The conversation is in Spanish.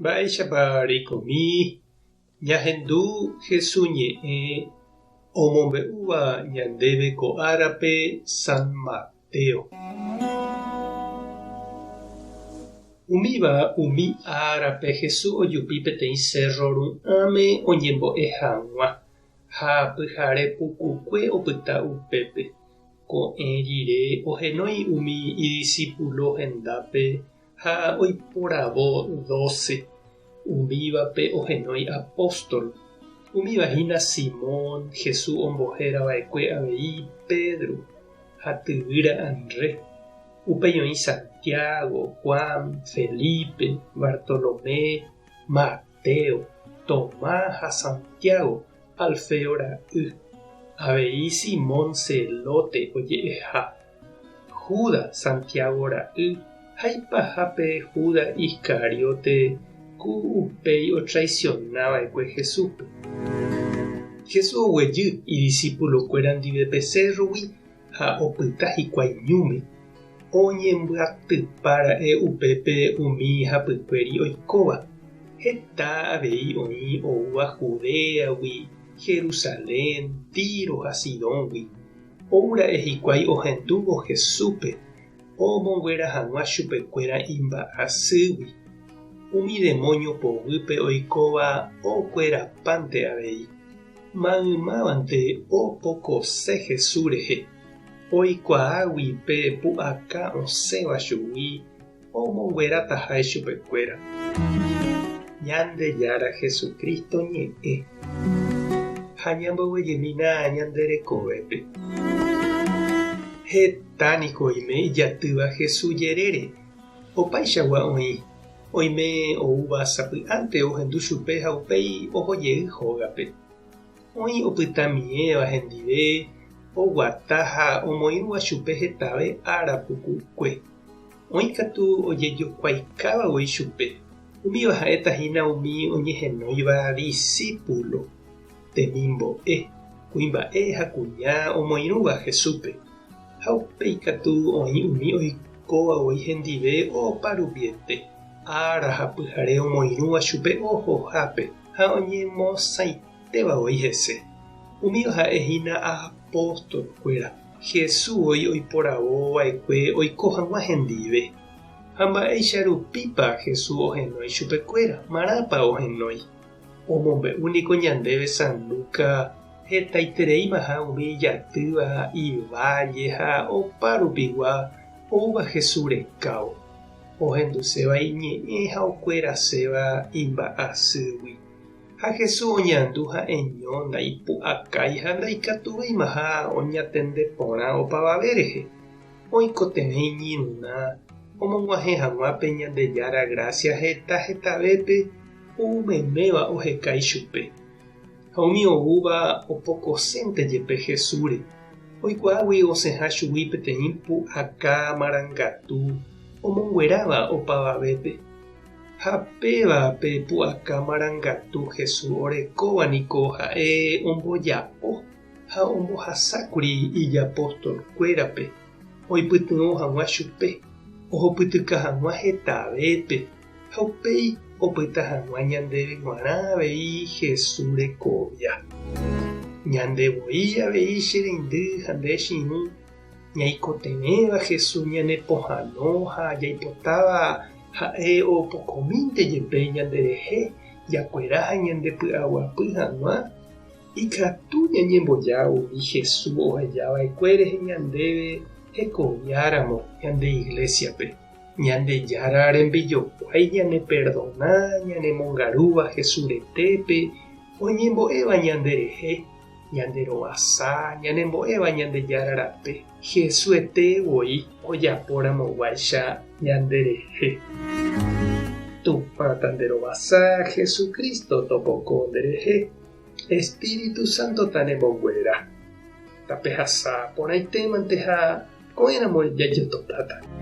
Mba'éichapa reikomi ñahendu Jesús ñe'ẽ omombe'úva ñandéve ko árape San Mateo. Umíva umi árape Jesús ojupi peteĩ cerro ru'ãme oñembo'e hag̃ua ha pyhare pukukue opyta upépe. Ko'ẽ rire ohenói umi idiscípulo hendápe ha oiporavo 12. Umívape ohenói apóstol. Umívahína Simón Jesús ombohérava'ekue avei Pedro ha tyvýra Andrés. Upéi oĩ Santiago, Juan, Felipe, Bartolomé, Mateo, Tomás ha Santiago, Alfeo ra'y, avei Simón Celote oje'eha, Judas Santiago ra'y ha ipahápe Judas Iscariote ku upéi otraicionáva'ekue Jesúspe. Jesús oguejy idiscípulokuéra ndivépe cerrogui ha opyta hikuái ñúme. Oñembyatýpara'e upépe umi hapykuéri oikóva. Heta avei oĩ oúva Judeagui, Jerusalén, Tiro ha Sidóngui. Oura'e hikuái ohendúvo Jesúspe, omonguera hag̃ua chupekuéra imba'asýgui. Umi demonio povýpe oikóva okuerapánte avei. Maymámante opokose Jesús rehe. Oikuaágui pe pu'aka osẽva chugui omonguerataháe chupekuéra. Ñandejára Jesucristo ñe'ẽ ha ñamboguejemína ñande rekovépe. Hetániko oime ijatýva Jesús jerére. Opaichagua oĩ. Oime oúva sapy'ánte ohendu chupe ha upéi ohojey hógape. Oĩ opytamiẽva hendive, oguata ha omoirũva chupe hetave ára pukukue. Oĩkatu ojejokuaikávagui chupe. Umíva ha'etahína umi oñehenóiva discípulo temimbo'e, kuimba'e ha kuña omoirũva Jesúspe. Ha upéikatu oĩ umi oikóvagui hendive oparuviete. Ára ha pyhare omoirũva chupe ohohápe ha oñemosãitevagui hese. Umíva ha'ehína apóstolkuéra. Jesús oiporavova'ekue oiko hag̃ua hendive. Ha mba'éicha rupípa Jesús ohenói chupekuéra. Marãpa ohenói. Omombe'úniko ñandéve San Lucas hetaitereíma ha umi ijatýva ivalle ha opárupigua oúva Jesús rekávo. Ohenduséva iñe'ẽ ha okueraséva imba'asýgui. Ha Jesús oñandu ha'eño ndaipu'akái ha ndaikatuvéima ha oñatende porã opavave rehe. Oikotevẽ iñirũrã omog̃uahẽ hag̃uápe Ñandejára Gracia heta hetavépe oumeméva ohekái chupe. Ha umi oúva opokosénte jepe Jesúsre. Oikuaágui osẽha chugui peteĩ pu'aka marangatu omongueráva opavavépe. Ha pévape pu'aka marangatu Jesús orekóvaniko ha'e omboja'o ha ombohasákuri ijapóstolkuérape. Oipytyvõ hag̃ua chupe, ohopytyka hag̃ua hetavépe ha upéi opyta hag̃ua ñandéve g̃uarã avei Jesús rekovia. Ñandevoi avei che reindy ha nde chi'ũ ñaikotevéva Jesús ñane pohãno ha jaipotáva ha'e opokomínte jepe ñanderehe jakuera ha ñandepy'aguapy hag̃ua. Ikatu ñañemboja umi Jesús ohejava'ekue rehe ñandéve hekoviáramo ñande iglesiape. Ñandejára rembijokuái ñane perdona ñanemongarúva Jesús retépe, oñembo'éva ñanderehe, ñanderovasa, ñanembo'éva Ñandejára rape. Jesús etevoi ojapóramoguáicha ñanderehe. Tupãta nderovasa Jesucristo topoko nderehe. Espíritu Santo tanemboguera. Tapehasa porãitémante ha ko'ẽramo jajotopáta.